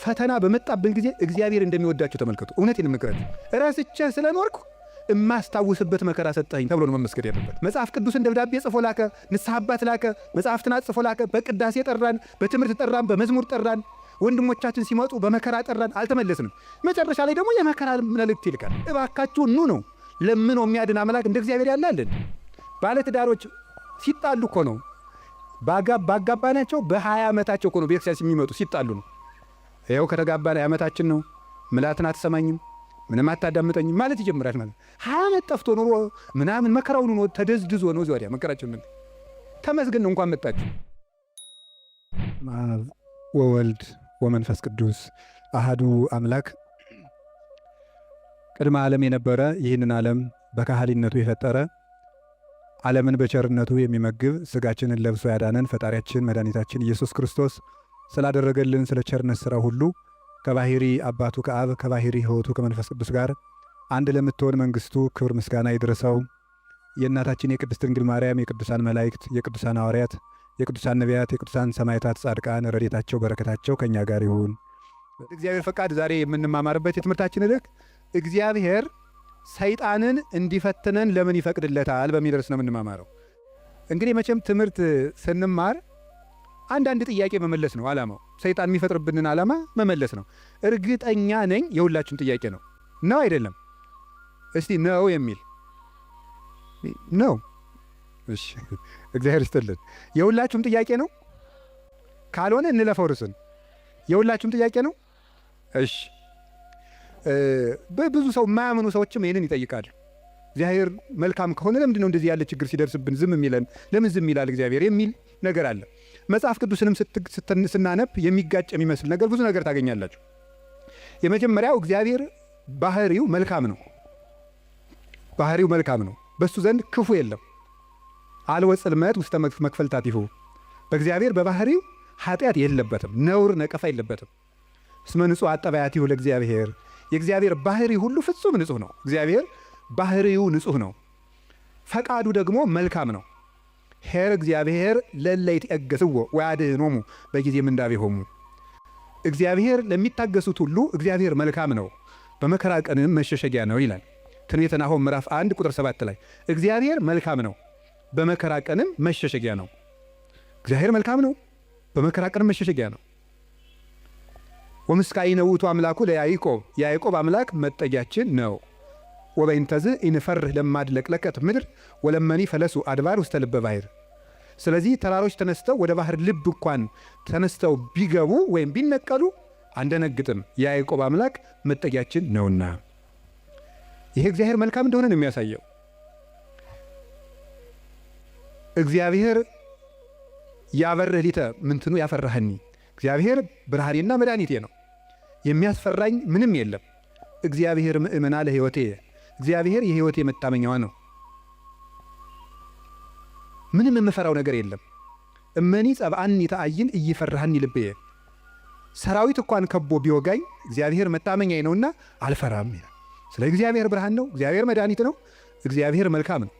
ፈተና በመጣብን ጊዜ እግዚአብሔር እንደሚወዳቸው ተመልከቱ። እውነቴን የምነግራችሁ ራስቼ ስለኖርኩ እማስታውስበት መከራ ሰጠኝ ተብሎ ነው መመስገድ ያለበት። መጽሐፍ ቅዱስን ደብዳቤ ጽፎ ላከ፣ ንስሐ አባት ላከ፣ መጽሐፍትን ጽፎ ላከ። በቅዳሴ ጠራን፣ በትምህርት ጠራን፣ በመዝሙር ጠራን። ወንድሞቻችን ሲመጡ በመከራ ጠራን፣ አልተመለስንም። መጨረሻ ላይ ደግሞ የመከራ መልእክት ይልካል። እባካችሁ ኑ ነው። ለምን ነው የሚያድን አምላክ እንደ እግዚአብሔር ያለ አለን? ባለትዳሮች ሲጣሉ እኮ ነው ባጋባናቸው በ20 ዓመታቸው እኮ ነው ቤተክርስቲያን የሚመጡ ሲጣሉ ነው። ይኸው ከተጋባን ዓመታችን ነው። ምላትን አትሰማኝም፣ ምንም አታዳምጠኝም ማለት ይጀምራል። ማለት 20 ዓመት ጠፍቶ ኑሮ ምናምን መከራውን ነው ተደዝድዞ ነው ዚያ መከራችን ምን ተመስገን ነው እንኳን መጣችሁ። ወወልድ ወመንፈስ ቅዱስ አሃዱ አምላክ ቅድመ ዓለም የነበረ ይህንን ዓለም በካህሊነቱ የፈጠረ ዓለምን በቸርነቱ የሚመግብ ሥጋችንን ለብሶ ያዳነን ፈጣሪያችን መድኃኒታችን ኢየሱስ ክርስቶስ ስላደረገልን ስለ ቸርነት ሥራ ሁሉ ከባሕሪ አባቱ ከአብ ከባሕሪ ሕይወቱ ከመንፈስ ቅዱስ ጋር አንድ ለምትሆን መንግሥቱ ክብር ምስጋና ይድረሰው። የእናታችን የቅድስት ድንግል ማርያም የቅዱሳን መላእክት የቅዱሳን ሐዋርያት የቅዱሳን ነቢያት የቅዱሳን ሰማዕታት ጻድቃን ረድኤታቸው በረከታቸው ከእኛ ጋር ይሁን። እግዚአብሔር ፈቃድ ዛሬ የምንማማርበት የትምህርታችን ርዕስ እግዚአብሔር ሰይጣንን እንዲፈትነን ለምን ይፈቅድለታል በሚል ርዕስ ነው የምንማማረው። እንግዲህ መቼም ትምህርት ስንማር አንዳንድ ጥያቄ መመለስ ነው ዓላማው። ሰይጣን የሚፈጥርብንን ዓላማ መመለስ ነው። እርግጠኛ ነኝ የሁላችሁም ጥያቄ ነው። ነው አይደለም? እስቲ ነው የሚል ነው። እሺ እግዚአብሔር ይስጥልን። የሁላችሁም ጥያቄ ነው። ካልሆነ እንለፈው ርዕስን። የሁላችሁም ጥያቄ ነው። እሺ በብዙ ሰው የማያምኑ ሰዎችም ይህንን ይጠይቃሉ። እግዚአብሔር መልካም ከሆነ ለምንድን ነው እንደዚህ ያለ ችግር ሲደርስብን ዝም የሚለን? ለምን ዝም ይላል እግዚአብሔር የሚል ነገር አለ። መጽሐፍ ቅዱስንም ስናነብ የሚጋጭ የሚመስል ነገር ብዙ ነገር ታገኛላችሁ። የመጀመሪያው እግዚአብሔር ባህሪው መልካም ነው። ባህሪው መልካም ነው። በሱ ዘንድ ክፉ የለም። አልወ ጽልመት ውስተ መክፈልታቲሁ። በእግዚአብሔር በባህሪው ኃጢአት የለበትም፣ ነውር ነቀፋ የለበትም። እስመ ንጹሕ አጠባያቲሁ ለእግዚአብሔር። የእግዚአብሔር ባህሪ ሁሉ ፍጹም ንጹሕ ነው። እግዚአብሔር ባህሪው ንጹሕ ነው። ፈቃዱ ደግሞ መልካም ነው። ኄር እግዚአብሔር ለእለ ይትዔገሥዎ ወያድኅኖሙ በጊዜ ምንዳቤሆሙ። እግዚአብሔር ለሚታገሱት ሁሉ እግዚአብሔር መልካም ነው፣ በመከራ ቀንም መሸሸጊያ ነው ይላል ትንቢተ ናሆም ምዕራፍ 1 ቁጥር 7 ላይ። እግዚአብሔር መልካም ነው፣ በመከራ ቀንም መሸሸጊያ ነው። እግዚአብሔር መልካም ነው፣ በመከራ ቀንም መሸሸጊያ ነው። ወምስካኢነ ውእቱ አምላኩ ለያዕቆብ። የያዕቆብ አምላክ መጠጊያችን ነው። ወበይንተዝ ኢንፈርህ ለማድለቅለቀት ምድር ወለመኒ ፈለሱ አድባር ውስተ ልበ ባሕር። ስለዚህ ተራሮች ተነስተው ወደ ባህር ልብ እንኳን ተነስተው ቢገቡ ወይም ቢነቀሉ አንደነግጥም፣ የያዕቆብ አምላክ መጠጊያችን ነውና። ይሄ እግዚአብሔር መልካም እንደሆነ ነው የሚያሳየው። እግዚአብሔር ያበርህ ሊተ ምንትኑ ያፈራህኒ። እግዚአብሔር ብርሃኔና መድኃኒቴ ነው፣ የሚያስፈራኝ ምንም የለም። እግዚአብሔር ምእመና ለሕይወቴ። እግዚአብሔር የሕይወቴ መታመኛዋ ነው። ምንም የምፈራው ነገር የለም። እመኒ ጸብአኒ ተአይን እይፈራህኒ ልብየ። ሰራዊት እንኳን ከቦ ቢወጋኝ እግዚአብሔር መታመኛዬ ነውና አልፈራም ይላል። ስለ እግዚአብሔር ብርሃን ነው፣ እግዚአብሔር መድኃኒት ነው፣ እግዚአብሔር መልካም ነው።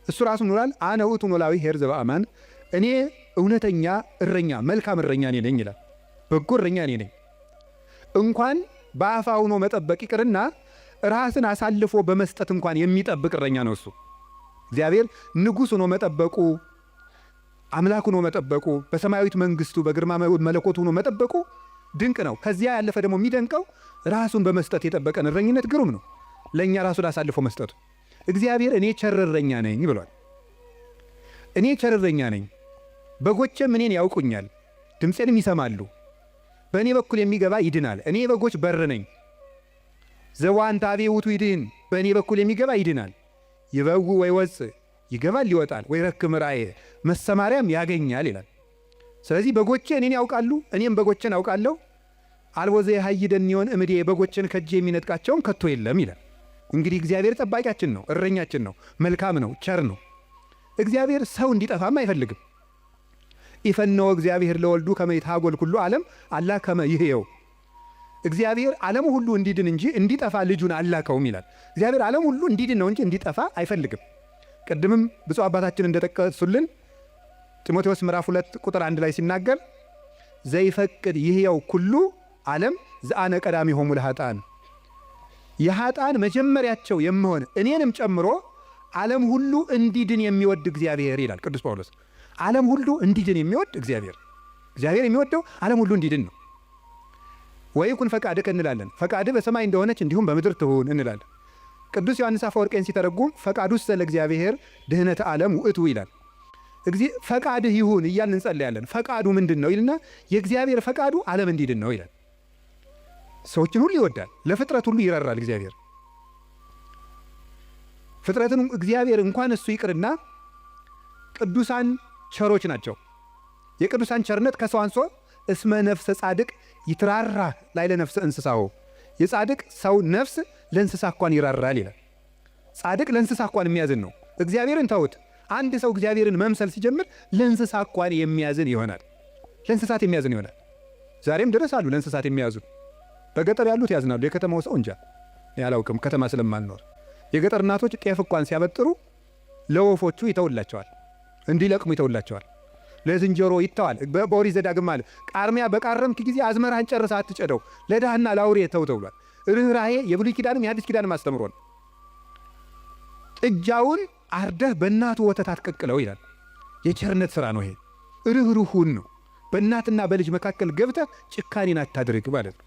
እሱ ራሱ ኖራል። አነ ውእቱ ኖላዊ ኄር ዘበአማን። እኔ እውነተኛ እረኛ መልካም እረኛ እኔ ነኝ ይላል። በጎ እረኛ እኔ ነኝ። እንኳን በአፋ ሆኖ መጠበቅ ይቅርና ራስን አሳልፎ በመስጠት እንኳን የሚጠብቅ እረኛ ነው እሱ። እግዚአብሔር ንጉሥ ሆኖ መጠበቁ፣ አምላክ ሆኖ መጠበቁ፣ በሰማያዊት መንግሥቱ በግርማ መለኮቱ ሆኖ መጠበቁ ድንቅ ነው። ከዚያ ያለፈ ደግሞ የሚደንቀው ራሱን በመስጠት የጠበቀን እረኝነት ግሩም ነው። ለእኛ ራሱን አሳልፎ መስጠቱ። እግዚአብሔር እኔ ቸር እረኛ ነኝ ብሏል። እኔ ቸር እረኛ ነኝ፣ በጎቼም እኔን ያውቁኛል፣ ድምፄንም ይሰማሉ። በእኔ በኩል የሚገባ ይድናል። እኔ በጎች በር ነኝ። ዘዋንታቤ ውእቱ ይድህን። በእኔ በኩል የሚገባ ይድናል። ይበው ወይ ወፅ፣ ይገባል ይወጣል፣ ወይ ረክም ራእየ፣ መሰማሪያም ያገኛል ይላል። ስለዚህ በጎቼ እኔን ያውቃሉ፣ እኔም በጎቼን አውቃለሁ። አልቦ ዘየሐይደኒዮን እምዴ፣ በጎቼን ከእጄ የሚነጥቃቸውን ከቶ የለም ይላል። እንግዲህ እግዚአብሔር ጠባቂያችን ነው፣ እረኛችን ነው፣ መልካም ነው፣ ቸር ነው። እግዚአብሔር ሰው እንዲጠፋም አይፈልግም። ኢፈነወ እግዚአብሔር ለወልዱ ከመ ይትሐጐል ኩሉ ዓለም አላ ከመ ይሕየው። እግዚአብሔር ዓለም ሁሉ እንዲድን እንጂ እንዲጠፋ ልጁን አላከውም ይላል። እግዚአብሔር ዓለም ሁሉ እንዲድን ነው እንጂ እንዲጠፋ አይፈልግም። ቅድምም ብፁዕ አባታችን እንደጠቀሱልን ጢሞቴዎስ ምዕራፍ 2 ቁጥር 1 ላይ ሲናገር ዘይፈቅድ ይሕየው ኩሉ ዓለም ዘአነ ቀዳሚሆሙ ለኃጥአን የኃጥአን መጀመሪያቸው የምሆን እኔንም ጨምሮ ዓለም ሁሉ እንዲድን የሚወድ እግዚአብሔር ይላል ቅዱስ ጳውሎስ። ዓለም ሁሉ እንዲድን የሚወድ እግዚአብሔር የሚወደው ዓለም ሁሉ እንዲድን ነው። ወይኩን ፈቃድከ እንላለን። ፈቃድህ በሰማይ እንደሆነች እንዲሁም በምድር ትሁን እንላለን። ቅዱስ ዮሐንስ አፈወርቄን ሲተረጉም ፈቃዱሰ ለእግዚአብሔር ድኅነተ ዓለም ውእቱ ይላል። ፈቃድህ ይሁን እያልን እንጸልያለን። ፈቃዱ ምንድን ነው ይልና የእግዚአብሔር ፈቃዱ ዓለም እንዲድን ነው ይላል። ሰዎችን ሁሉ ይወዳል፣ ለፍጥረት ሁሉ ይራራል እግዚአብሔር። ፍጥረትን እግዚአብሔር እንኳን እሱ ይቅርና ቅዱሳን ቸሮች ናቸው። የቅዱሳን ቸርነት ከሰው አንሶ እስመ ነፍሰ ጻድቅ ይትራራ ላይ ለነፍሰ እንስሳው የጻድቅ ሰው ነፍስ ለእንስሳ እንኳን ይራራል ይላል። ጻድቅ ለእንስሳ እንኳን የሚያዝን ነው። እግዚአብሔርን ተውት። አንድ ሰው እግዚአብሔርን መምሰል ሲጀምር ለእንስሳ እንኳን የሚያዝን ይሆናል። ለእንስሳት የሚያዝን ይሆናል። ዛሬም ድረስ አሉ ለእንስሳት የሚያዙ። በገጠር ያሉት ያዝናሉ። የከተማው ሰው እንጃ ያላውቅም፣ ከተማ ስለማልኖር። የገጠር እናቶች ጤፍ እንኳን ሲያበጥሩ ለወፎቹ ይተውላቸዋል፣ እንዲለቅሙ ይተውላቸዋል። ለዝንጀሮ ይተዋል። በኦሪት ዘዳግም አለ ቃርሚያ በቃረምክ ጊዜ አዝመራህን ጨርሰህ አትጨደው፣ ለድሃና ለአውሬ ተው ተብሏል። ርኅራኄ የብሉይ ኪዳንም የሐዲስ ኪዳንም አስተምሮ ነው። ጥጃውን አርደህ በእናቱ ወተት አትቀቅለው ይላል። የቸርነት ሥራ ነው ይሄ። ርኅሩሁን ነው። በእናትና በልጅ መካከል ገብተህ ጭካኔን አታድርግ ማለት ነው።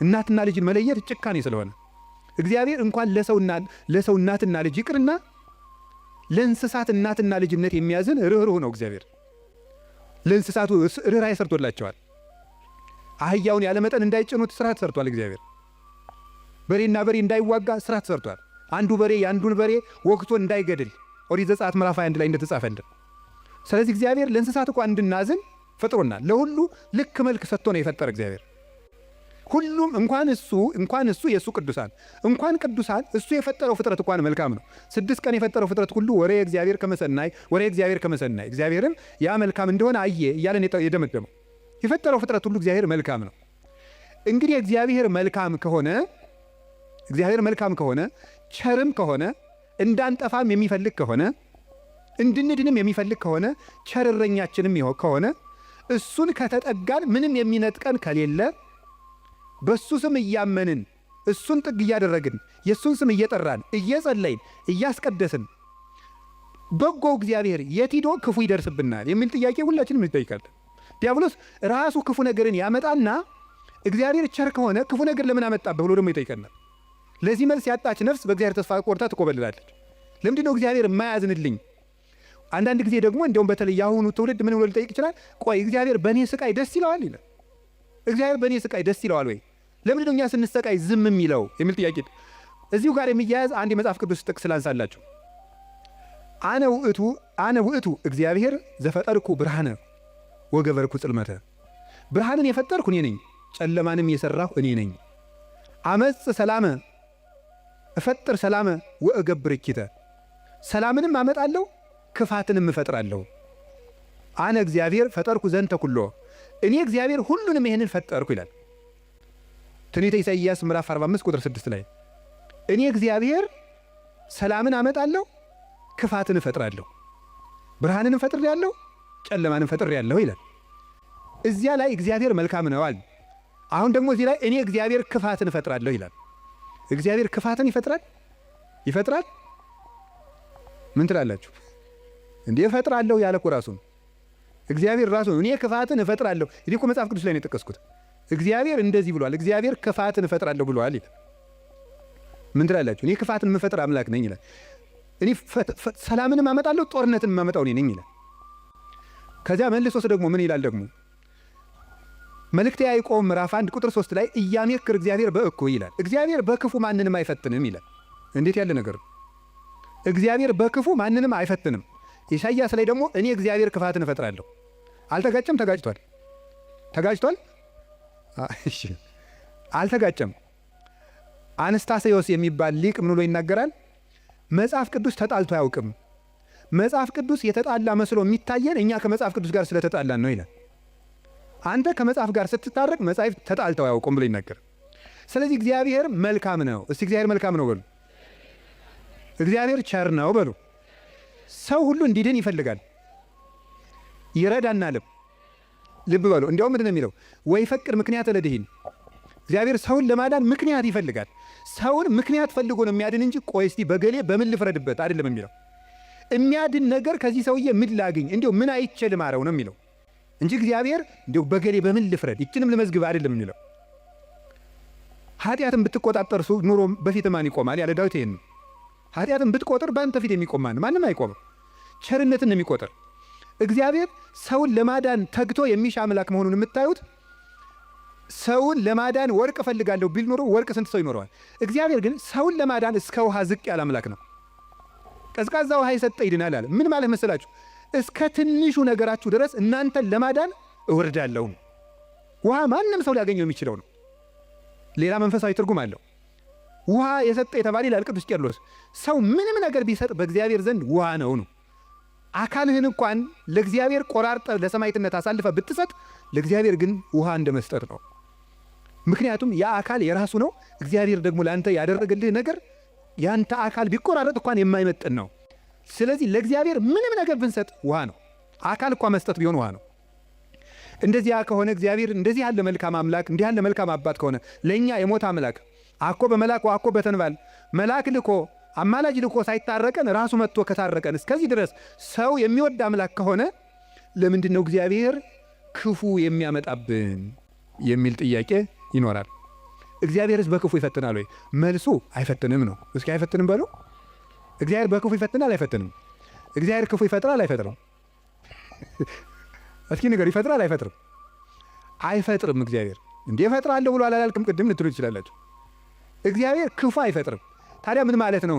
እናትና ልጅን መለየት ጭካኔ ስለሆነ እግዚአብሔር እንኳን ለሰው እናትና ልጅ ይቅርና ለእንስሳት እናትና ልጅነት የሚያዝን ርኅሩህ ነው እግዚአብሔር። ለእንስሳቱ ርኅራኄ ሰርቶላቸዋል። አህያውን ያለመጠን እንዳይጭኑት ሥራ ተሰርቷል እግዚአብሔር። በሬና በሬ እንዳይዋጋ ሥራ ተሰርቷል። አንዱ በሬ የአንዱን በሬ ወግቶ እንዳይገድል ኦሪት ዘጸአት ምዕራፍ 21 ላይ እንደተጻፈልን። ስለዚህ እግዚአብሔር ለእንስሳት እንኳን እንድናዝን ፈጥሮናል። ለሁሉ ልክ መልክ ሰጥቶ ነው የፈጠረ እግዚአብሔር። ሁሉም እንኳን እሱ የእሱ ቅዱሳን እንኳን ቅዱሳን እሱ የፈጠረው ፍጥረት እንኳን መልካም ነው። 6 ቀን የፈጠረው ፍጥረት ሁሉ ወሬ እግዚአብሔር ከመሰናይ እግዚአብሔርም ያ መልካም እንደሆነ አየ እያለን የደመደመው የፈጠረው ፍጥረት ሁሉ እግዚአብሔር መልካም ነው። እንግዲህ እግዚአብሔር መልካም ከሆነ ቸርም ከሆነ እንዳንጠፋም የሚፈልግ ከሆነ እንድንድንም የሚፈልግ ከሆነ ቸር እረኛችንም ከሆነ እሱን ከተጠጋን ምንም የሚነጥቀን ከሌለ በሱ ስም እያመንን እሱን ጥግ እያደረግን የሱን ስም እየጠራን እየጸለይን እያስቀደስን በጎው እግዚአብሔር የት ሄዶ ክፉ ይደርስብናል የሚል ጥያቄ ሁላችንም እንጠይቃለን። ዲያብሎስ ራሱ ክፉ ነገርን ያመጣና እግዚአብሔር ቸር ከሆነ ክፉ ነገር ለምን አመጣብህ ብሎ ደግሞ ይጠይቀናል። ለዚህ መልስ ያጣች ነፍስ በእግዚአብሔር ተስፋ ቆርጣ ትቆበልላለች። ለምንድን ነው እግዚአብሔር የማያዝንልኝ? አንዳንድ ጊዜ ደግሞ እንዲያውም በተለይ የአሁኑ ትውልድ ምን ብሎ ሊጠይቅ ይችላል? ቆይ እግዚአብሔር በእኔ ስቃይ ደስ ይለዋል ይላል። እግዚአብሔር በእኔ ስቃይ ደስ ይለዋል ወይ? ለምንድን ነው እኛ ስንሰቃይ ዝም የሚለው የሚል ጥያቄ። እዚሁ ጋር የሚያያዝ አንድ የመጽሐፍ ቅዱስ ጥቅስ ላንሳላችሁ። አነ ውእቱ እግዚአብሔር ዘፈጠርኩ ብርሃነ ወገበርኩ ጽልመተ። ብርሃንን የፈጠርኩ እኔ ነኝ፣ ጨለማንም የሠራሁ እኔ ነኝ። አመጽ ሰላመ እፈጥር ሰላመ ወእገብር እኪተ። ሰላምንም አመጣለሁ ክፋትንም እፈጥራለሁ። አነ እግዚአብሔር ፈጠርኩ ዘንተ ኩሎ። እኔ እግዚአብሔር ሁሉንም ይሄንን ፈጠርኩ ይላል ትንቢተ ኢሳይያስ ምዕራፍ 45 ቁጥር 6 ላይ። እኔ እግዚአብሔር ሰላምን አመጣለሁ ክፋትን እፈጥራለሁ፣ ብርሃንንም ፈጥሬአለሁ ጨለማንም ፈጥሬአለሁ ይላል። እዚያ ላይ እግዚአብሔር መልካም ነው አለ። አሁን ደግሞ እዚህ ላይ እኔ እግዚአብሔር ክፋትን እፈጥራለሁ ይላል። እግዚአብሔር ክፋትን ይፈጥራል? ምን ትላላችሁ? እንዴ እፈጥራለሁ ያለ እኮ ራሱ ነው። እግዚአብሔር ራሱ ነው እኔ ክፋትን እፈጥራለሁ። እኔ እኮ መጽሐፍ ቅዱስ ላይ ነው የጠቀስኩት። እግዚአብሔር እንደዚህ ብሏል፣ እግዚአብሔር ክፋትን እፈጥራለሁ ብሏል ይላል። ምን ትላላችሁ? እኔ ክፋትን የምፈጥር አምላክ ነኝ ይላል። እኔ ሰላምንም አመጣለሁ ጦርነትን የማመጣው እኔ ነኝ ይላል። ከዚያ መልሶስ ደግሞ ምን ይላል ደግሞ መልእክተ ያዕቆብ ምዕራፍ 1 ቁጥር 3 ላይ ኢያሜክር እግዚአብሔር በእኩይ ይላል። እግዚአብሔር በክፉ ማንንም አይፈትንም ይላል። እንዴት ያለ ነገር! እግዚአብሔር በክፉ ማንንም አይፈትንም። ኢሳይያስ ላይ ደግሞ እኔ እግዚአብሔር ክፋትን እፈጥራለሁ። አልተጋጨም? ተጋጭቷል? እሺ አልተጋጨም። አንስታሴዎስ የሚባል ሊቅ ምን ብሎ ይናገራል? መጽሐፍ ቅዱስ ተጣልቶ አያውቅም። መጽሐፍ ቅዱስ የተጣላ መስሎ የሚታየን እኛ ከመጽሐፍ ቅዱስ ጋር ስለተጣላን ነው ይላል። አንተ ከመጽሐፍ ጋር ስትታረቅ መጽሐፍ ተጣልተው አያውቁም ብሎ ይናገር። ስለዚህ እግዚአብሔር መልካም ነው። እስቲ እግዚአብሔር መልካም ነው በሉ። እግዚአብሔር ቸር ነው በሉ። ሰው ሁሉ እንዲድን ይፈልጋል፣ ይረዳናልም። ልብ በሉ። እንዲያውም ምንድን ነው የሚለው? ወይ ፈቅድ ምክንያት ለድኂን እግዚአብሔር ሰውን ለማዳን ምክንያት ይፈልጋል። ሰውን ምክንያት ፈልጎ ነው የሚያድን እንጂ ቆይ እስቲ በገሌ በምን ልፍረድበት አይደለም የሚለው። የሚያድን ነገር ከዚህ ሰውዬ ምን ላግኝ፣ እንዲሁ ምን አይቼ ልማረው ነው የሚለው እንጂ እግዚአብሔር እንዲሁ በገሌ በምን ልፍረድ ይችንም ልመዝግብ አይደለም የሚለው። ኃጢአትን ብትቆጣጠር ኑሮ በፊት ማን ይቆማል ያለ ዳዊት ይሄን ነው። ኃጢአትን ብትቆጥር በአንተ ፊት የሚቆም ማንም አይቆምም። ቸርነትን የሚቆጥር እግዚአብሔር ሰውን ለማዳን ተግቶ የሚሻ አምላክ መሆኑን የምታዩት ሰውን ለማዳን ወርቅ እፈልጋለሁ ቢል ኖሮ ወርቅ ስንት ሰው ይኖረዋል? እግዚአብሔር ግን ሰውን ለማዳን እስከ ውሃ ዝቅ ያለ አምላክ ነው። ቀዝቃዛ ውሃ የሰጠ ይድናል አለ። ምን ማለት መሰላችሁ? እስከ ትንሹ ነገራችሁ ድረስ እናንተን ለማዳን እወርዳለሁ። ውሃ ማንም ሰው ሊያገኘው የሚችለው ነው። ሌላ መንፈሳዊ ትርጉም አለው። ውሃ የሰጠ የተባለ ይላል ቅዱስ ቄርሎስ። ሰው ምንም ነገር ቢሰጥ በእግዚአብሔር ዘንድ ውሃ ነው። አካልህን እንኳን ለእግዚአብሔር ቆራርጠ ለሰማዕትነት አሳልፈ ብትሰጥ ለእግዚአብሔር ግን ውሃ እንደ መስጠት ነው። ምክንያቱም ያ አካል የራሱ ነው። እግዚአብሔር ደግሞ ለአንተ ያደረገልህ ነገር ያንተ አካል ቢቆራረጥ እንኳን የማይመጥን ነው። ስለዚህ ለእግዚአብሔር ምንም ነገር ብንሰጥ ውሃ ነው። አካል እንኳን መስጠት ቢሆን ውሃ ነው። እንደዚያ ከሆነ እግዚአብሔር እንደዚህ ያለ መልካም አምላክ እንዲህ ያለ መልካም አባት ከሆነ ለእኛ የሞት አምላክ አኮ በመላክ አኮ በተንባል መልአክ ልኮ አማላጅ ልኮ ሳይታረቀን ራሱ መጥቶ ከታረቀን እስከዚህ ድረስ ሰው የሚወድ አምላክ ከሆነ ለምንድን ነው እግዚአብሔር ክፉ የሚያመጣብን የሚል ጥያቄ ይኖራል። እግዚአብሔርስ በክፉ ይፈትናል ወይ? መልሱ አይፈትንም ነው። እስኪ አይፈትንም በሉ። እግዚአብሔር በክፉ ይፈትናል አይፈትንም? እግዚአብሔር ክፉ ይፈጥራል አይፈጥርም? እስኪ ንገር፣ ይፈጥራል አይፈጥርም? አይፈጥርም። እግዚአብሔር እንዴ እፈጥራለሁ ብሎ አላልክም ቅድም ልትሉ ትችላላችሁ። እግዚአብሔር ክፉ አይፈጥርም። ታዲያ ምን ማለት ነው?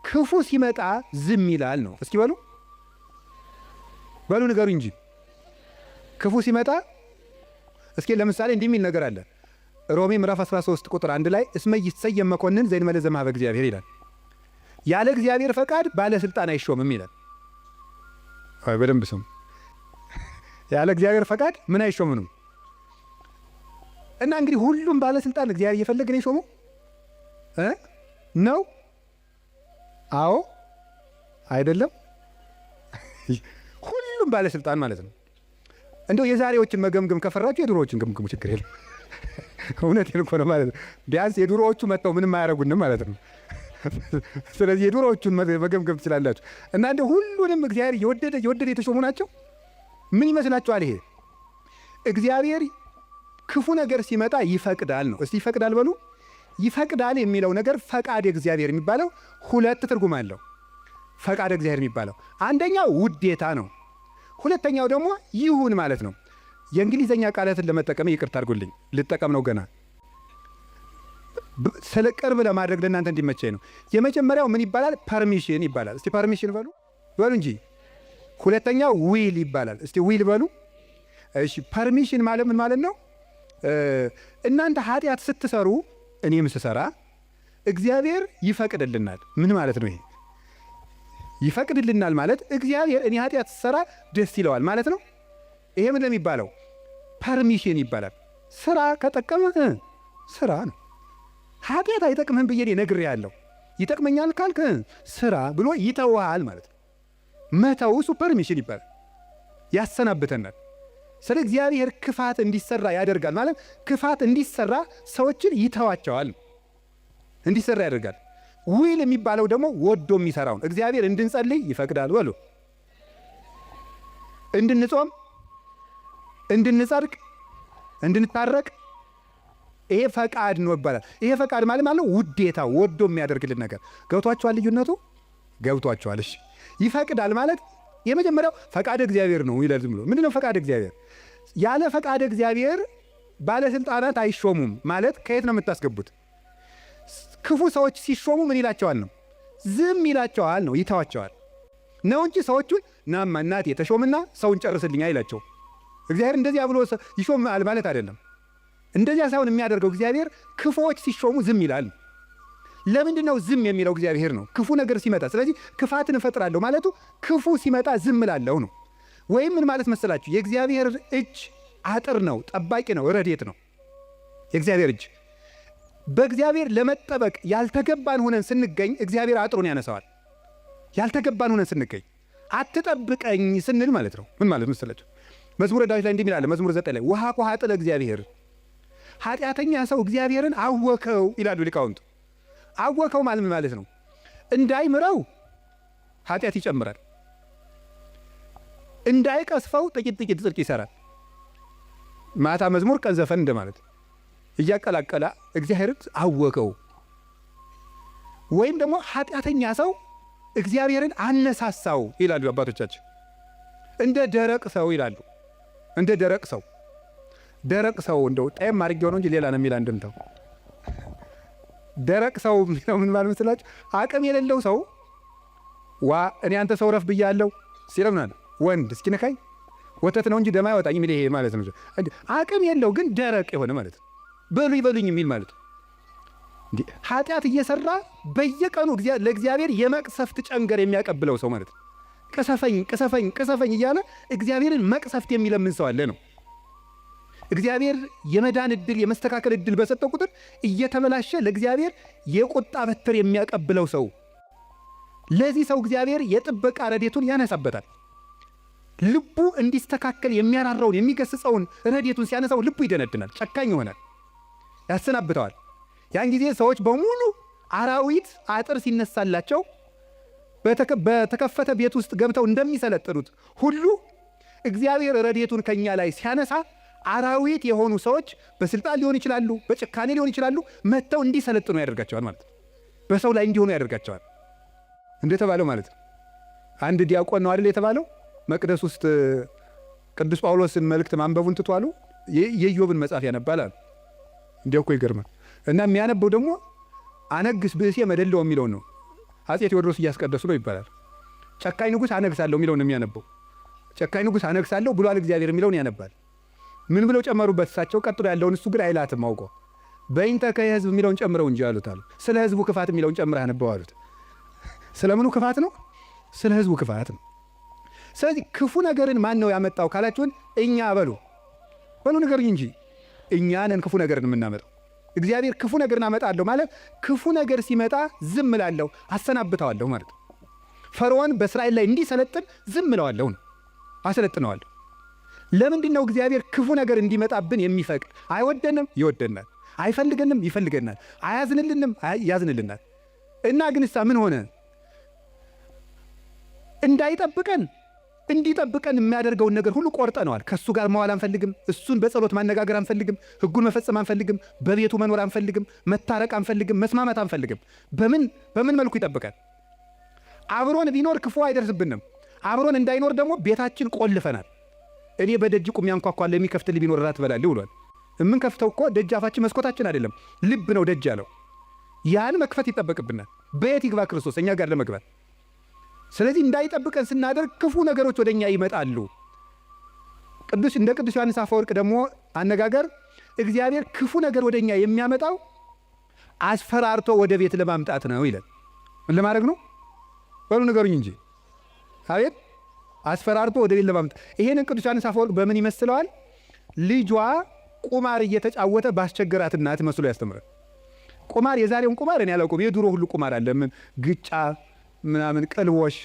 ክፉ ሲመጣ ዝም ይላል ነው። እስኪ በሉ ንገሩ እንጂ ክፉ ሲመጣ እስኪ ለምሳሌ እንዲህ የሚል ነገር አለ። ሮሜ ምዕራፍ 13 ቁጥር 1 ላይ እስመ ይትሰየም መኮንን ዘእንበለ ዘእምኀበ እግዚአብሔር ይላል። ያለ እግዚአብሔር ፈቃድ ባለስልጣን አይሾምም ይላል። አይ በደንብ ስሙ። ያለ እግዚአብሔር ፈቃድ ምን አይሾምም? እና እንግዲህ ሁሉም ባለስልጣን እግዚአብሔር እየፈለገ ነው የሾመው ነው? አዎ አይደለም? ሁሉም ባለስልጣን ማለት ነው። እንደው የዛሬዎችን መገምገም ከፈራችሁ የድሮዎችን ገምግሙ፣ ችግር የለም። እውነቴን እኮ ነው ማለት ነው። ቢያንስ የድሮዎቹ መጥተው ምንም አያረጉንም ማለት ነው። ስለዚህ የድሮዎቹን መገምገም ትችላላችሁ። እና እንደው ሁሉንም እግዚአብሔር የወደደ የተሾሙ ናቸው። ምን ይመስላችኋል? ይሄ እግዚአብሔር ክፉ ነገር ሲመጣ ይፈቅዳል ነው። እስቲ ይፈቅዳል በሉ። ይፈቅዳል የሚለው ነገር ፈቃድ እግዚአብሔር የሚባለው ሁለት ትርጉም አለው። ፈቃድ እግዚአብሔር የሚባለው አንደኛው ውዴታ ነው። ሁለተኛው ደግሞ ይሁን ማለት ነው። የእንግሊዘኛ ቃላትን ለመጠቀም ይቅርታ አድርጉልኝ፣ ልጠቀም ነው ገና ስለ ቅርብ ለማድረግ ለእናንተ እንዲመቸኝ ነው። የመጀመሪያው ምን ይባላል? ፐርሚሽን ይባላል። እስቲ ፐርሚሽን በሉ እንጂ። ሁለተኛው ዊል ይባላል። እስቲ ዊል በሉ። እሺ ፐርሚሽን ማለት ምን ማለት ነው? እናንተ ኃጢአት ስትሰሩ እኔም ስሰራ እግዚአብሔር ይፈቅድልናል። ምን ማለት ነው ይሄ? ይፈቅድልናል ማለት እግዚአብሔር እኔ ኃጢአት ስሰራ ደስ ይለዋል ማለት ነው። ይሄ ምን ለሚባለው ፐርሚሽን ይባላል። ስራ ከጠቀመህ ስራ ነው። ኃጢአት አይጠቅምህም ብዬ ነግሬሃለሁ፣ ይጠቅመኛል ካልክ ስራ ብሎ ይተውሃል ማለት ነው። መተው እሱ ፐርሚሽን ይባላል። ያሰናብተናል። ስለ እግዚአብሔር ክፋት እንዲሰራ ያደርጋል ማለት ክፋት እንዲሰራ ሰዎችን ይተዋቸዋል፣ እንዲሰራ ያደርጋል። ዊል የሚባለው ደግሞ ወዶ የሚሰራውን እግዚአብሔር እንድንጸልይ ይፈቅዳል በሉ፣ እንድንጾም፣ እንድንጸድቅ፣ እንድንታረቅ ይሄ ፈቃድ ነው ይባላል። ይሄ ፈቃድ ማለት ውዴታ፣ ወዶ የሚያደርግልን ነገር። ገብቷችኋል? ልዩነቱ ገብቷችኋል? እሺ ይፈቅዳል ማለት የመጀመሪያው ፈቃድ እግዚአብሔር ነው ይላል። ዝም ብሎ ምንድነው ፈቃድ እግዚአብሔር? ያለ ፈቃድ እግዚአብሔር ባለስልጣናት አይሾሙም ማለት ከየት ነው የምታስገቡት? ክፉ ሰዎች ሲሾሙ ምን ይላቸዋል ነው? ዝም ይላቸዋል ነው፣ ይተዋቸዋል ነው እንጂ ሰዎቹን ናማ እናቴ የተሾምና ሰውን ጨርስልኝ አይላቸው። እግዚአብሔር እንደዚያ ብሎ ይሾም ማለት አይደለም። እንደዚያ ሳይሆን የሚያደርገው እግዚአብሔር ክፉዎች ሲሾሙ ዝም ይላል። ለምንድን ነው ዝም የሚለው? እግዚአብሔር ነው ክፉ ነገር ሲመጣ። ስለዚህ ክፋትን እፈጥራለሁ ማለቱ ክፉ ሲመጣ ዝም እላለሁ ነው። ወይም ምን ማለት መሰላችሁ? የእግዚአብሔር እጅ አጥር ነው፣ ጠባቂ ነው፣ ረድኤት ነው። የእግዚአብሔር እጅ በእግዚአብሔር ለመጠበቅ ያልተገባን ሆነን ስንገኝ እግዚአብሔር አጥሩን ያነሳዋል። ያልተገባን ሆነን ስንገኝ አትጠብቀኝ ስንል ማለት ነው። ምን ማለት መሰላችሁ? መዝሙረ ዳዊት ላይ እንዲህ ይላል። መዝሙር 9 ላይ ውሃ ኮ ሀጥለ እግዚአብሔር ኃጢአተኛ ሰው እግዚአብሔርን አወከው ይላሉ ሊቃውንቱ። አወከው ማለት ነው እንዳይምረው ኃጢአት ይጨምራል፣ እንዳይቀስፈው ጥቂት ጽድቅ ይሰራል። ማታ መዝሙር ቀን ዘፈን እንደማለት እያቀላቀለ እግዚአብሔርን አወከው። ወይም ደግሞ ኃጢአተኛ ሰው እግዚአብሔርን አነሳሳው ይላሉ አባቶቻችን። እንደ ደረቅ ሰው ይላሉ። እንደ ደረቅ ሰው እንደው ጣይም አድርጌው ነው እንጂ ሌላ ነው የሚል አንድምታው። ደረቅ ሰው የሚለው ምን ማለት መስላችሁ? አቅም የሌለው ሰው እኔ አንተ ሰው ረፍ ብያለሁ ሲለው ምናምን ወንድ እስኪ ነካኝ ወተት ነው እንጂ ደም አይወጣኝ የሚል ይሄ ማለት ነው። አቅም የለው ግን ደረቅ የሆነ ማለት ነው። በሉኝ የሚል ማለት ነው። ኃጢአት እየሰራ በየቀኑ ለእግዚአብሔር የመቅሰፍት ጨንገር የሚያቀብለው ሰው ማለት ነው። ቅሰፈኝ እያለ እግዚአብሔርን መቅሰፍት የሚለምን ሰው አለ ነው። እግዚአብሔር የመዳን ዕድል የመስተካከል ዕድል በሰጠው ቁጥር እየተበላሸ ለእግዚአብሔር የቁጣ በትር የሚያቀብለው ሰው፣ ለዚህ ሰው እግዚአብሔር የጥበቃ ረድኤቱን ያነሳበታል። ልቡ እንዲስተካከል የሚያራራውን የሚገስጸውን ረድኤቱን ሲያነሳው ልቡ ይደነድናል፣ ጨካኝ ይሆናል፣ ያሰናብተዋል። ያን ጊዜ ሰዎች በሙሉ አራዊት አጥር ሲነሳላቸው በተከፈተ ቤት ውስጥ ገብተው እንደሚሰለጥኑት ሁሉ እግዚአብሔር ረድኤቱን ከኛ ላይ ሲያነሳ አራዊት የሆኑ ሰዎች በስልጣን ሊሆን ይችላሉ፣ በጭካኔ ሊሆን ይችላሉ፣ መጥተው እንዲሰለጥኑ ያደርጋቸዋል ማለት ነው። በሰው ላይ እንዲሆኑ ያደርጋቸዋል እንደተባለው ማለት ነው። አንድ ዲያቆን ነው አይደል የተባለው መቅደስ ውስጥ ቅዱስ ጳውሎስን መልእክት ማንበቡን ትቷሉ የኢዮብን መጽሐፍ ያነባል አሉ። እንዲያው እኮ ይገርማል። እና የሚያነበው ደግሞ አነግስ ብእሴ መደለው የሚለው ነው። አጼ ቴዎድሮስ እያስቀደሱ ነው ይባላል። ጨካኝ ንጉሥ አነግሳለሁ የሚለው ነው የሚያነበው። ጨካኝ ንጉሥ አነግሳለሁ ብሏል እግዚአብሔር የሚለውን ያነባል። ምን ብለው ጨመሩበት እሳቸው? ቀጥሎ ያለውን እሱ ግን አይላትም አውቆ በእንተ ከሕዝብ የሚለውን ጨምረው እንጂ አሉት አሉ። ስለ ሕዝቡ ክፋት የሚለውን ጨምረህ አነበው አሉት። ስለምኑ ክፋት ነው? ስለ ሕዝቡ ክፋት ነው። ስለዚህ ክፉ ነገርን ማን ነው ያመጣው ካላችሁን፣ እኛ በሉ ንገሩኝ እንጂ እኛ ነን ክፉ ነገርን የምናመጣው። እግዚአብሔር ክፉ ነገርን አመጣለሁ ማለት ክፉ ነገር ሲመጣ ዝም እላለሁ አሰናብተዋለሁ ማለት ነው። ፈርዖን በእስራኤል ላይ እንዲሰለጥን ዝም እለዋለሁ ነው፣ አሰለጥነዋለሁ። ለምንድን ነው እግዚአብሔር ክፉ ነገር እንዲመጣብን የሚፈቅድ? አይወደንም፣ ይወደናል። አይፈልገንም፣ ይፈልገናል። አያዝንልንም፣ ያዝንልናል። እና ግንሳ ምን ሆነ? እንዳይጠብቀን እንዲጠብቀን የሚያደርገውን ነገር ሁሉ ቆርጠነዋል። ከእሱ ጋር መዋል አንፈልግም። እሱን በጸሎት ማነጋገር አንፈልግም። ሕጉን መፈጸም አንፈልግም። በቤቱ መኖር አንፈልግም። መታረቅ አንፈልግም። መስማማት አንፈልግም። በምን መልኩ ይጠብቀን? አብሮን ቢኖር ክፉ አይደርስብንም። አብሮን እንዳይኖር ደግሞ ቤታችን ቆልፈናል። እኔ በደጅ ቁሜ አንኳኳለሁ የሚከፍትልኝ ቢኖር እራት እበላለሁ ብሏል። የምንከፍተው እኮ ደጃፋችን መስኮታችን አይደለም፣ ልብ ነው ደጅ ያለው። ያን መክፈት ይጠበቅብናል። በየት ይግባ ክርስቶስ እኛ ጋር ለመግባት? ስለዚህ እንዳይጠብቀን ስናደርግ ክፉ ነገሮች ወደኛ ይመጣሉ። እንደ ቅዱስ ዮሐንስ አፈወርቅ ደግሞ አነጋገር እግዚአብሔር ክፉ ነገር ወደኛ የሚያመጣው አስፈራርቶ ወደ ቤት ለማምጣት ነው ይላል። ምን ለማድረግ ነው? በሉ ንገሩኝ እንጂ። አቤት አስፈራርቶ ወደ ቤት ለማምጣት። ይሄንን ቅዱስ ዮሐንስ አፈወርቅ በምን ይመስለዋል? ልጇ ቁማር እየተጫወተ ባስቸገራት እናት መስሎ ያስተምራል። ቁማር የዛሬውን ቁማር እኔ አላውቅም። የድሮ ሁሉ ቁማር አለ። ምን ግጫ ምናምን ቅልቦሽ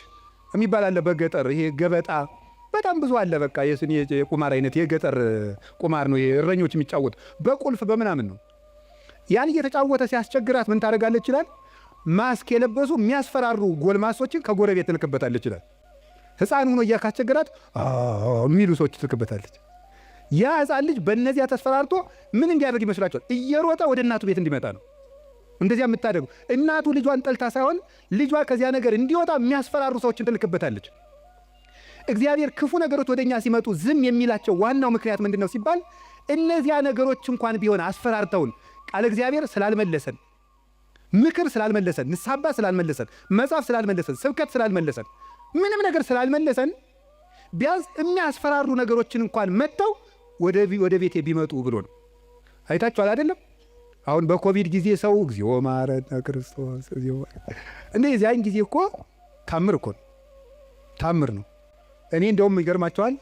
የሚባል አለ በገጠር። ይሄ ገበጣ በጣም ብዙ አለ። በቃ የቁማር አይነት የገጠር ቁማር ነው። እረኞች የሚጫወቱ በቁልፍ በምናምን ነው። ያን እየተጫወተ ሲያስቸግራት ምን ታደርጋለች ይችላል? ማስክ የለበሱ የሚያስፈራሩ ጎልማሶችን ከጎረቤት ትልክበታለች ይችላል። ሕፃን ሆኖ እያካስቸገራት የሚሉ ሰዎች ትልክበታለች። ያ ሕፃን ልጅ በእነዚያ ተስፈራርቶ ምን እንዲያደርግ ይመስላችኋል? እየሮጠ ወደ እናቱ ቤት እንዲመጣ ነው። እንደዚያ የምታደርጉ እናቱ ልጇን ጠልታ ሳይሆን ልጇ ከዚያ ነገር እንዲወጣ የሚያስፈራሩ ሰዎችን ትልክበታለች። እግዚአብሔር ክፉ ነገሮች ወደኛ ሲመጡ ዝም የሚላቸው ዋናው ምክንያት ምንድን ነው ሲባል እነዚያ ነገሮች እንኳን ቢሆን አስፈራርተውን ቃል እግዚአብሔር ስላልመለሰን፣ ምክር ስላልመለሰን፣ ንስሐ አባት ስላልመለሰን፣ መጽሐፍ ስላልመለሰን፣ ስብከት ስላልመለሰን፣ ምንም ነገር ስላልመለሰን ቢያንስ የሚያስፈራሩ ነገሮችን እንኳን መጥተው ወደ ቤቴ ቢመጡ ብሎ ነው። አይታችኋል አይደለም? አሁን በኮቪድ ጊዜ ሰው እግዚኦ ማረነ ክርስቶስ እንደ የዚያን ጊዜ እኮ ታምር እኮ ነው፣ ታምር ነው። እኔ እንደውም ይገርማቸዋል።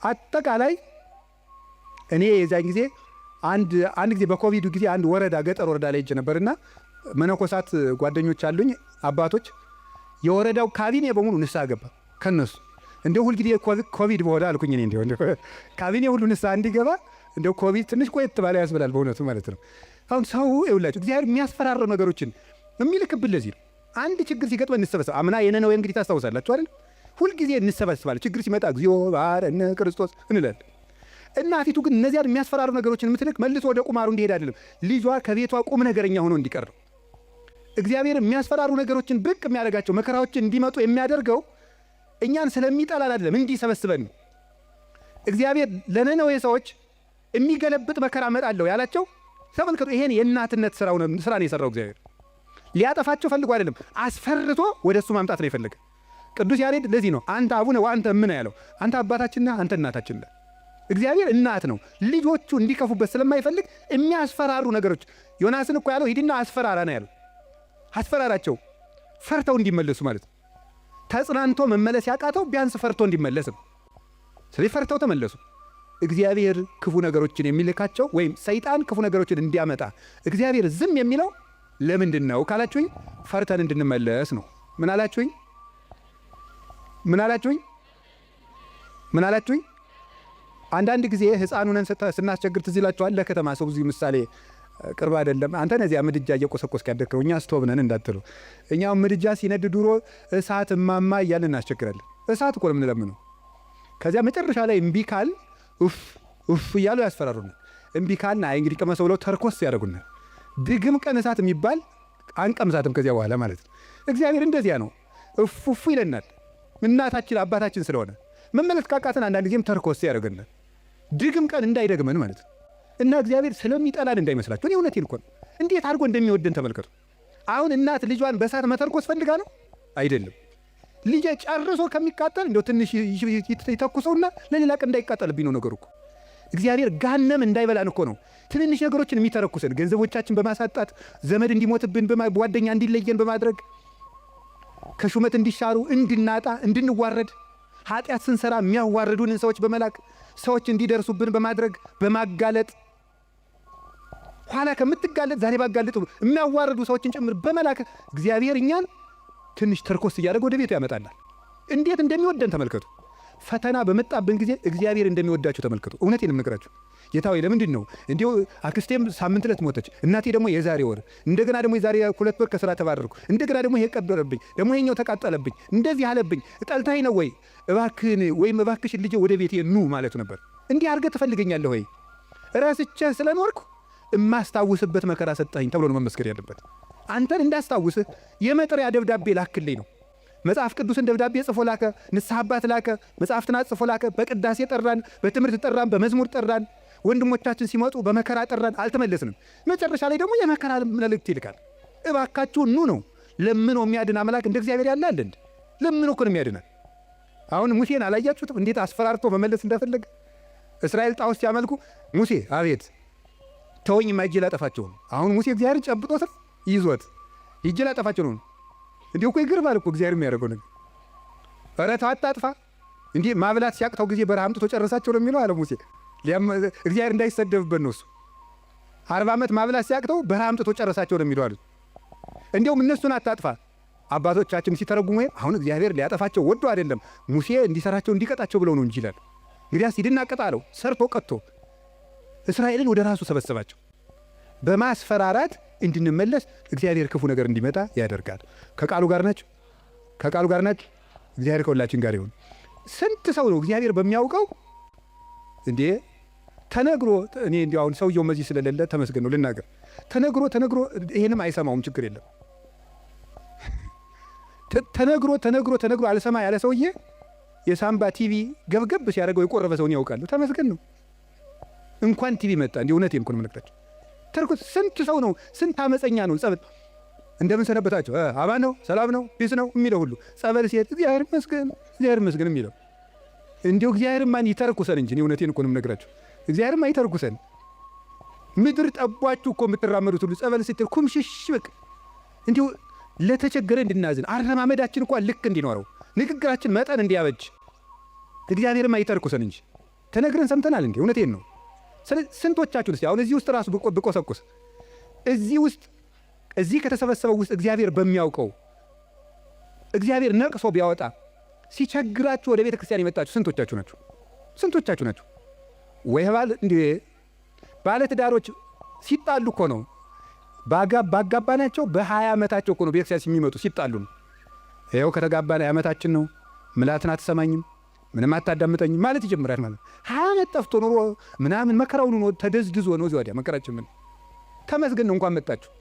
አጠቃላይ እኔ የዚያን ጊዜ አንድ ጊዜ በኮቪድ ጊዜ አንድ ወረዳ ገጠር ወረዳ ላይ ሄጄ ነበርና መነኮሳት ጓደኞች አሉኝ አባቶች፣ የወረዳው ካቢኔ በሙሉ ንስሐ ገባ ከነሱ። እንደው ሁልጊዜ ኮቪድ በሆነ አልኩኝ እኔ እንደው ካቢኔ ሁሉ ንስሐ እንዲገባ እንደው ኮቪድ ትንሽ ቆየት ባለ ያስብላል በእውነቱ ማለት ነው። አሁን ሰው ይውላችሁ እግዚአብሔር የሚያስፈራረው ነገሮችን የሚልክብን ለዚህ ነው። አንድ ችግር ሲገጥመን እንሰበሰብ። አምና የነነዌ እንግዲህ ታስታውሳላችሁ አይደል? ሁልጊዜ እንሰበስባለን። ችግር ሲመጣ እግዚኦ ባረነ ክርስቶስ እንላለን። እናቲቱ ግን እነዚያን የሚያስፈራሩ ነገሮችን የምትልክ መልሶ ወደ ቁማሩ እንዲሄድ አይደለም፣ ልጇ ከቤቷ ቁም ነገረኛ ሆኖ እንዲቀር ነው። እግዚአብሔር የሚያስፈራሩ ነገሮችን ብቅ የሚያደርጋቸው መከራዎችን እንዲመጡ የሚያደርገው እኛን ስለሚጠላል አይደለም፣ እንዲሰበስበን ነው። እግዚአብሔር ለነነዌ ሰዎች የሚገለብጥ መከራ እመጣለሁ ያላቸው ተመልከቱ። ይሄን የእናትነት ስራ ነው የሰራው እግዚአብሔር። ሊያጠፋቸው ፈልጎ አይደለም፣ አስፈርቶ ወደ እሱ ማምጣት ነው የፈለገ። ቅዱስ ያሬድ ለዚህ ነው አንተ አቡነ ወአንተ እምነ ያለው። አንተ አባታችንና አንተ እናታችን ነህ። እግዚአብሔር እናት ነው። ልጆቹ እንዲከፉበት ስለማይፈልግ የሚያስፈራሩ ነገሮች፣ ዮናስን እኮ ያለው ሂድና አስፈራራ ነው ያለው። አስፈራራቸው ፈርተው እንዲመለሱ ማለት ነው። ተጽናንቶ መመለስ ያቃተው ቢያንስ ፈርቶ እንዲመለስ ነው። ስለዚህ ፈርተው ተመለሱ። እግዚአብሔር ክፉ ነገሮችን የሚልካቸው ወይም ሰይጣን ክፉ ነገሮችን እንዲያመጣ እግዚአብሔር ዝም የሚለው ለምንድን ነው ካላችሁኝ፣ ፈርተን እንድንመለስ ነው። ምን አላችሁኝ? ምን አላችሁኝ? ምን አላችሁኝ? አንዳንድ ጊዜ ሕፃኑንን ስናስቸግር ትዝ ይላችኋል። ለከተማ ሰው ብዙ ምሳሌ ቅርብ አይደለም። አንተ ነዚያ ምድጃ እየቆሰቆስክ ያደግከው፣ እኛ ስቶቭ ነን እንዳትሉ። እኛው ምድጃ ሲነድ ድሮ እሳት እማማ እያልን እናስቸግራለን። እሳት እኮ ነው የምንለምነው። ከዚያ መጨረሻ ላይ እምቢ ካል ኡፍ እያሉ ያስፈራሩናል። እምቢ ካልና አይ እንግዲህ ቀመሰው ብለው ተርኮስ ያደርጉናል። ድግም ቀን እሳት የሚባል አንቀምሳትም ከዚያ በኋላ ማለት ነው። እግዚአብሔር እንደዚያ ነው፣ እፉ ይለናል። እናታችን አባታችን ስለሆነ መመለስ ካቃተን አንዳንድ ጊዜም ተርኮስ ያደርገናል። ድግም ቀን እንዳይደግመን ማለት ነው። እና እግዚአብሔር ስለሚጠላን እንዳይመስላችሁ። እኔ እውነቴን እኮ ነው። እንዴት አድርጎ እንደሚወደን ተመልከቱ። አሁን እናት ልጇን በእሳት መተርኮስ ፈልጋ ነው አይደለም። ልጄ ጨርሶ ከሚቃጠል እንደው ትንሽ ይተኩሰውና ለሌላ ቀን እንዳይቃጠልብኝ ነው ነገሩ እኮ። እግዚአብሔር ጋነም እንዳይበላን እኮ ነው ትንንሽ ነገሮችን የሚተረኩሰን። ገንዘቦቻችን በማሳጣት ዘመድ እንዲሞትብን፣ ጓደኛ እንዲለየን በማድረግ ከሹመት እንዲሻሩ፣ እንድናጣ፣ እንድንዋረድ፣ ኃጢአት ስንሰራ የሚያዋርዱንን ሰዎች በመላክ ሰዎች እንዲደርሱብን በማድረግ በማጋለጥ ኋላ ከምትጋለጥ ዛሬ ባጋለጡ የሚያዋርዱ ሰዎችን ጭምር በመላክ እግዚአብሔር እኛን ትንሽ ተርኮስ እያደረገ ወደ ቤቱ ያመጣናል። እንዴት እንደሚወደን ተመልከቱ። ፈተና በመጣብን ጊዜ እግዚአብሔር እንደሚወዳችሁ ተመልከቱ። እውነቴን የምነግራችሁ ጌታ ሆይ ለምንድን ነው እንዲሁ አክስቴም ሳምንት ዕለት ሞተች፣ እናቴ ደግሞ የዛሬ ወር፣ እንደገና ደግሞ የዛሬ 2 ወር ከስራ ተባረርኩ፣ እንደገና ደግሞ ይሄ ቀበረብኝ፣ ደግሞ ይሄኛው ተቃጠለብኝ፣ እንደዚህ አለብኝ፣ ጠልታኝ ነው ወይ እባክህን ወይም እባክሽን ልጄ ወደ ቤቴ ኑ ማለቱ ነበር። እንዲህ አድርገህ ትፈልገኛለህ ወይ? ረስቼህ ስለኖርኩ እማስታውስበት መከራ ሰጠኸኝ ተብሎ ነው መመስገን ያለበት። አንተን እንዳስታውስህ የመጥሪያ ደብዳቤ ላክልኝ ነው። መጽሐፍ ቅዱስን ደብዳቤ ጽፎ ላከ፣ ንስሐ አባት ላከ፣ መጽሐፍትን ጽፎ ላከ። በቅዳሴ ጠራን፣ በትምህርት ጠራን፣ በመዝሙር ጠራን፣ ወንድሞቻችን ሲመጡ በመከራ ጠራን፣ አልተመለስንም። መጨረሻ ላይ ደግሞ የመከራ መልእክት ይልካል። እባካችሁ ኑ ነው። ለምኖ የሚያድን አምላክ እንደ እግዚአብሔር ያለ አለ እንዴ? ለምኖ እኮ ነው የሚያድናል። አሁን ሙሴን አላያችሁትም? እንዴት አስፈራርቶ መመለስ እንደፈለገ። እስራኤል ጣዖት ሲያመልኩ ሙሴ አቤት ተወኝ ማይጄ ላጠፋቸው ነው። አሁን ሙሴ እግዚአብሔር ጨብጦት ይዞት ይጄ ላጠፋቸው ነው። እንዲሁ እኮ ይገርማል እኮ እግዚአብሔር የሚያደርገው ነገር። ኧረ ተው አታጥፋ። እንዲህ ማብላት ሲያቅተው ጊዜ በረሃ አምጥቶ ጨረሳቸው ነው የሚለው አለ ሙሴ። እግዚአብሔር እንዳይሰደብበት ነው እሱ። 40 ዓመት ማብላት ሲያቅተው በረሃ አምጥቶ ጨረሳቸው ነው የሚለው አሉት። እንዲሁም እነሱን አታጥፋ። አባቶቻችን ሲተረጉሙ አሁን እግዚአብሔር ሊያጠፋቸው ወዶ አይደለም ሙሴ እንዲሰራቸው እንዲቀጣቸው ብለው ነው እንጂ ይላል። እንግዲያስ ሂድና ቅጣ አለው። ሰርቶ ቀጥቶ እስራኤልን ወደ ራሱ ሰበሰባቸው። በማስፈራራት እንድንመለስ እግዚአብሔር ክፉ ነገር እንዲመጣ ያደርጋል። ከቃሉ ጋር ናቸው። ከቃሉ ጋር ናቸው። እግዚአብሔር ከሁላችን ጋር ይሁን። ስንት ሰው ነው እግዚአብሔር በሚያውቀው እንዴ ተነግሮ፣ እኔ እንዲያው አሁን ሰውየው መዚህ ስለሌለ ተመስገን ነው ልናገር። ተነግሮ ይሄንም አይሰማውም፣ ችግር የለም። ተነግሮ አልሰማ ያለ ሰውዬ የሳምባ ቲቪ ገብገብ ሲያደርገው የቆረበ ሰውን ያውቃሉ። ተመስገን ነው። እንኳን ቲቪ መጣ። እንዲህ እውነቴን እኮ ነው የምነግራቸው። ተርኩት ስንት ሰው ነው፣ ስንት አመፀኛ ነው። ጸበል እንደምን ሰነበታቸው፣ አባ ነው፣ ሰላም ነው፣ ፒስ ነው የሚለው ሁሉ ጸበል ሲሄድ እግዚአብሔር ይመስገን የሚለው እንዲሁ እግዚአብሔር ማን ይተርኩሰን እንጂ። እውነቴን እኮ ነው የምነግራቸው። እግዚአብሔር ማን ይተርኩሰን። ምድር ጠቧችሁ እኮ የምትራመዱት ሁሉ ጸበል ስትል ኩምሽሽ በቃ እንዲሁ ለተቸገረ እንድናዝን፣ አረማመዳችን እንኳን ልክ እንዲኖረው፣ ንግግራችን መጠን እንዲያበጅ እግዚአብሔር ማን ይተርኩሰን እንጂ። ተነግረን ሰምተናል እንዴ? እውነቴን ነው። ስንቶቻችሁን እስቲ አሁን እዚህ ውስጥ ራሱ ብቆሰቁስ እዚህ ከተሰበሰበው ውስጥ እግዚአብሔር በሚያውቀው እግዚአብሔር ነቅሶ ቢያወጣ ሲቸግራችሁ ወደ ቤተ ክርስቲያን የመጣችሁ ስንቶቻችሁ ናችሁ? ወይ ባል እንዴ ባለትዳሮች ሲጣሉ እኮ ነው ባጋባናቸው በ20 ዓመታቸው እኮ ነው ቤተክርስቲያን የሚመጡ ሲጣሉ ነው። ይኸው ከተጋባን ዓመታችን ነው፣ ምላትን አትሰማኝም፣ ምንም አታዳምጠኝም ማለት ይጀምራል። ማለት 20 ዓመት ጠፍቶ ኑሮ ምናምን መከራውን ነው ተደዝድዞ ነው እዚህ ወዲያ መከራችን ምን ተመስገን ነው እንኳን መጣችሁ።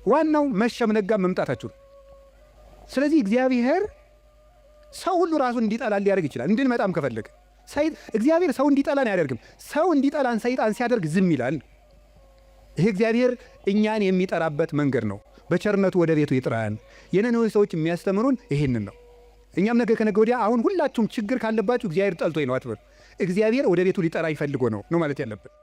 ዋናው መሸም ነጋ መምጣታችሁ ነው። ስለዚህ እግዚአብሔር ሰው ሁሉ ራሱን እንዲጠላ ሊያደርግ ይችላል። እንድንመጣም ከፈለገ እግዚአብሔር ሰው እንዲጠላን አያደርግም። ሰው እንዲጠላን ሰይጣን ሲያደርግ ዝም ይላል። ይሄ እግዚአብሔር እኛን የሚጠራበት መንገድ ነው። በቸርነቱ ወደ ቤቱ ይጥራን። የነነዌ ሰዎች የሚያስተምሩን ይሄንን ነው። እኛም ነገ ከነገ ወዲያ አሁን ሁላችሁም ችግር ካለባችሁ እግዚአብሔር ጠልቶኝ ነው አትበሉ። እግዚአብሔር ወደ ቤቱ ሊጠራ ይፈልጎ ነው ማለት ያለብን።